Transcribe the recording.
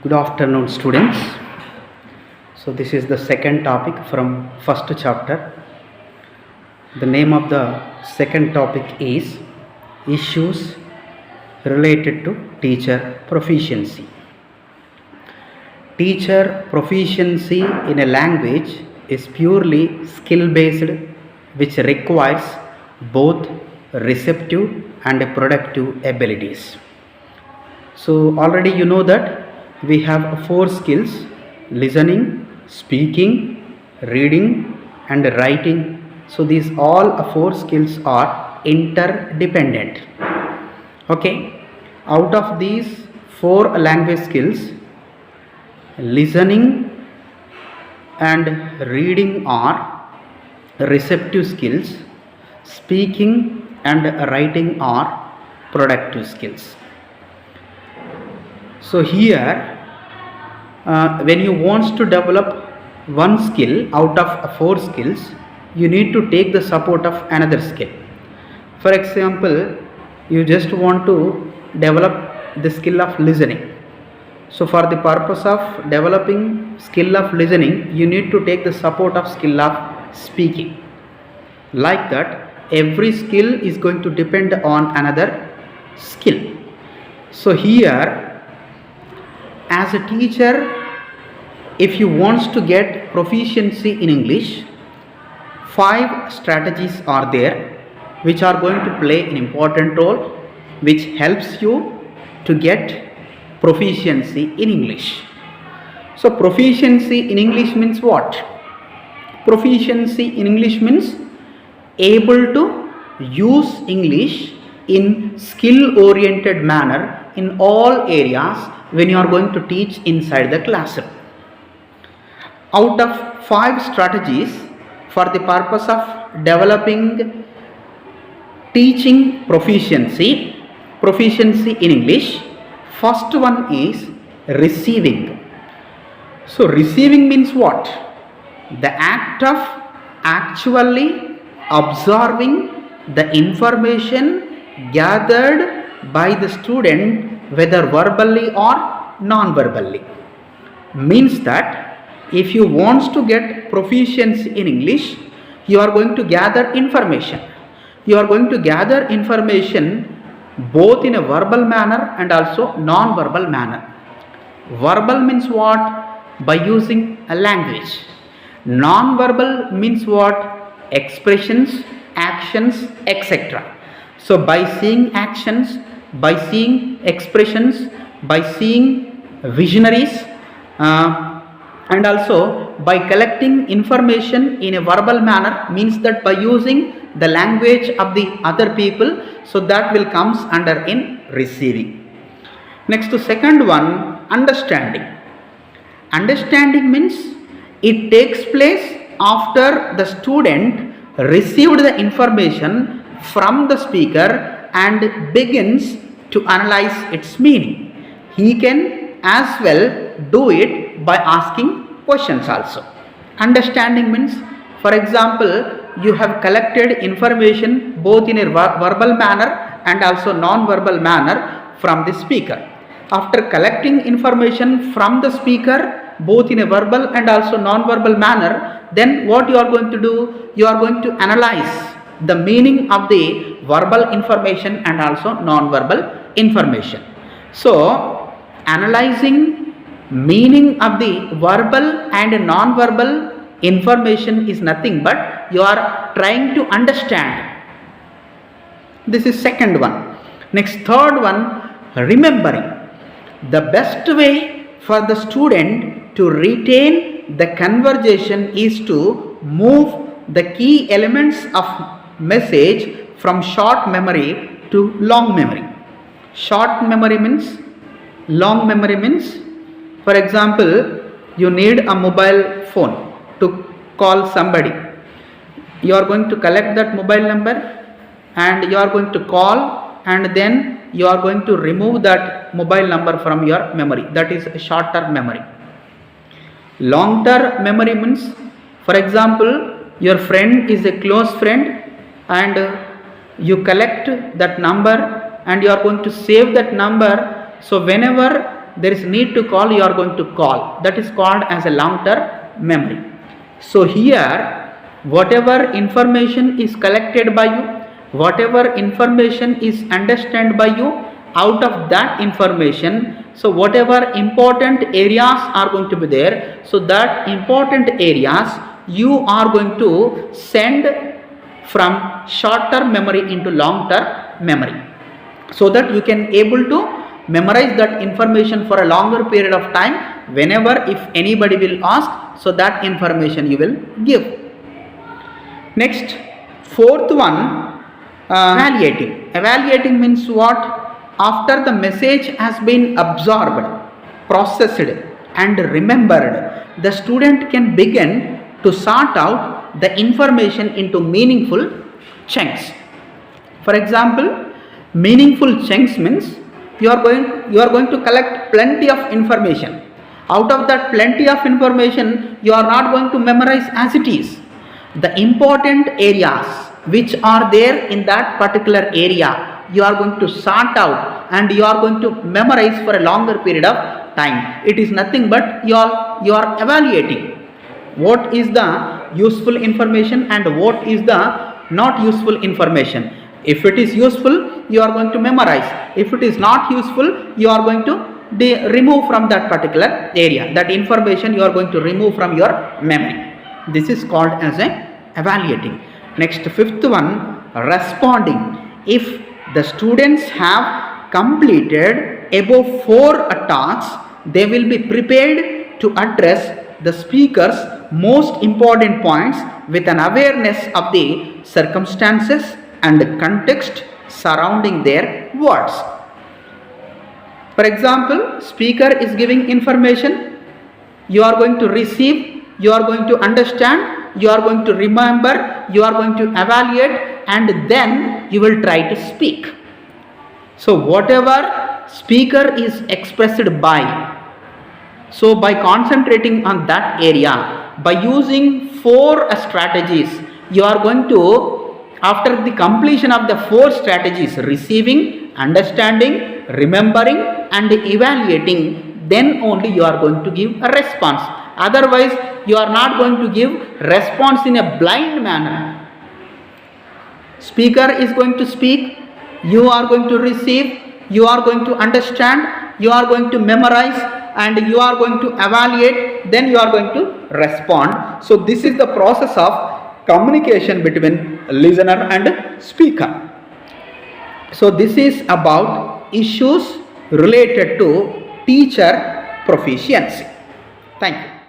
Good afternoon, students. So this is the second topic from first chapter. The name of the second topic is issues related to teacher proficiency. Teacher proficiency in a language is purely skill based, which requires both receptive and productive abilities. So already you know that we have 4 skills: listening, speaking, reading and writing. So these all 4 skills are interdependent. Okay, out of these 4 language skills, listening and reading are receptive skills, speaking and writing are productive skills. So here when you want to develop one skill out of 4 skills, you need to take the support of another skill. For example, you just want to develop the skill of listening. So for the purpose of developing skill of listening, you need to take the support of skill of speaking. Like that, every skill is going to depend on another skill. So here, as a teacher, if you want to get proficiency in English, 5 strategies are there which are going to play an important role, which helps you to get proficiency in English. So proficiency in English means what? Proficiency in English means able to use English in skill oriented manner in all areas when you are going to teach inside the classroom. Out of 5 strategies for the purpose of developing teaching proficiency in English, first one is receiving. So receiving means what? The act of actually absorbing the information gathered by the student, whether verbally or non-verbally. Means that if you want to get proficiency in English, you are going to gather information. You are going to gather information both in a verbal manner and also non-verbal manner. Verbal means what? By using a language. Non-verbal means what? Expressions, actions, etc. So by seeing actions, by seeing expressions, by seeing visionaries, and also by collecting information in a verbal manner, means that by using the language of the other people, so that will comes under in receiving. Next to second one, understanding. Understanding means it takes place after the student received the information from the speaker and begins to analyze its meaning. He can as well do it by asking questions also. Understanding means, for example, you have collected information both in a verbal manner and also non-verbal manner from the speaker. After collecting information from the speaker both in a verbal and also non-verbal manner, then what you are going to do? You are going to analyze the meaning of the verbal information and also non-verbal information. So analyzing meaning of the verbal and non-verbal information is nothing but you are trying to understand. This is second one. Next, third one, remembering. The best way for the student to retain the conversation is to move the key elements of message from short memory to long memory. Short memory means, long memory means, for example, you need a mobile phone to call somebody. You are going to collect that mobile number and you are going to call, and then you are going to remove that mobile number from your memory. That is short-term memory. Long-term memory means, for example, your friend is a close friend and you collect that number and you are going to save that number. So whenever there is need to call, you are going to call. That is called as a long-term memory. So here, whatever information is collected by you, whatever information is understood by you, out of that information, so whatever important areas are going to be there, so that important areas you are going to send from short-term memory into long-term memory, so that you can able to memorize that information for a longer period of time. Whenever if anybody will ask, so that information you will give. Next, fourth one, evaluating. Evaluating means what? After the message has been absorbed, processed and remembered, the student can begin to sort out the information into meaningful chunks. For example, meaningful chunks means you are going to collect plenty of information. Out of that plenty of information, you are not going to memorize as it is. The important areas which are there in that particular area, you are going to sort out and you are going to memorize for a longer period of time. It is nothing but you are evaluating what is the useful information and what is the not useful information. If it is useful, you are going to memorize. If it is not useful, you are going to remove from that particular area. That information you are going to remove from your memory. This is called as a evaluating. Next, fifth one, responding. If the students have completed above 4 tasks, they will be prepared to address the speaker's most important points with an awareness of the circumstances and context surrounding their words. For example, speaker is giving information, you are going to receive, you are going to understand, you are going to remember, you are going to evaluate, and then you will try to speak. So whatever speaker is expressed by, so by concentrating on that area, by using 4 strategies, you are going to, after the completion of the 4 strategies, receiving, understanding, remembering and evaluating, then only you are going to give a response. Otherwise, you are not going to give response in a blind manner. Speaker is going to speak, you are going to receive, you are going to understand, you are going to memorize and you are going to evaluate, then you are going to respond. So this is the process of communication between listener and speaker. So this is about issues related to teacher proficiency. Thank you.